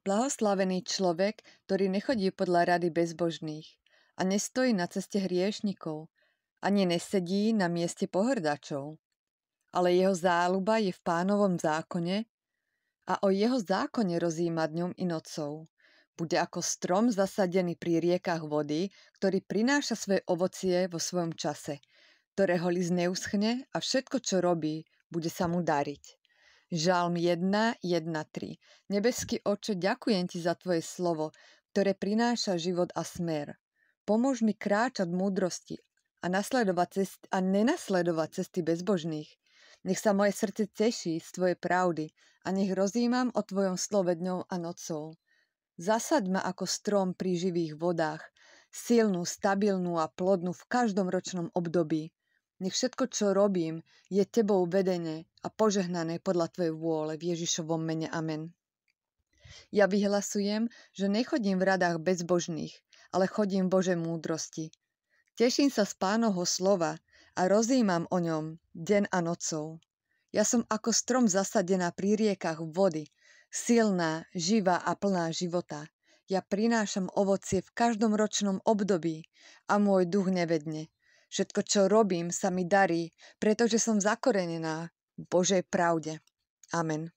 Blahoslavený človek, ktorý nechodí podľa rady bezbožných a nestojí na ceste hriešnikov, ani nesedí na mieste pohrdačov. Ale jeho záľuba je v Pánovom zákone a o jeho zákone rozjíma dňom i nocou. Bude ako strom zasadený pri riekach vody, ktorý prináša svoje ovocie vo svojom čase, ktorého list neuschne a všetko, čo robí, bude sa mu dariť. Žalm 1:1-3. Nebeský Otče, ďakujem ti za tvoje slovo, ktoré prináša život a smer. Pomôž mi kráčať v múdrosti a nenasledovať cesty bezbožných. Nech sa moje srdce teší z tvojej pravdy a nech rozjímam o tvojom slove dňou a nocou. Zasaď ma ako strom pri živých vodách, silnú, stabilnú a plodnú v každom ročnom období. Nech všetko, čo robím, je tebou vedené a požehnané podľa tvojej vôle v Ježišovom mene. Amen. Ja vyhlasujem, že nechodím v radách bezbožných, ale chodím v Božej múdrosti. Teším sa z Pánovho slova a rozjímam o ňom deň a nocou. Ja som ako strom zasadená pri riekach vody, silná, živá a plná života. Ja prinášam ovocie v každom ročnom období a môj duch nevedne. Všetko, čo robím, sa mi darí, pretože som zakorenená v Božej pravde. Amen.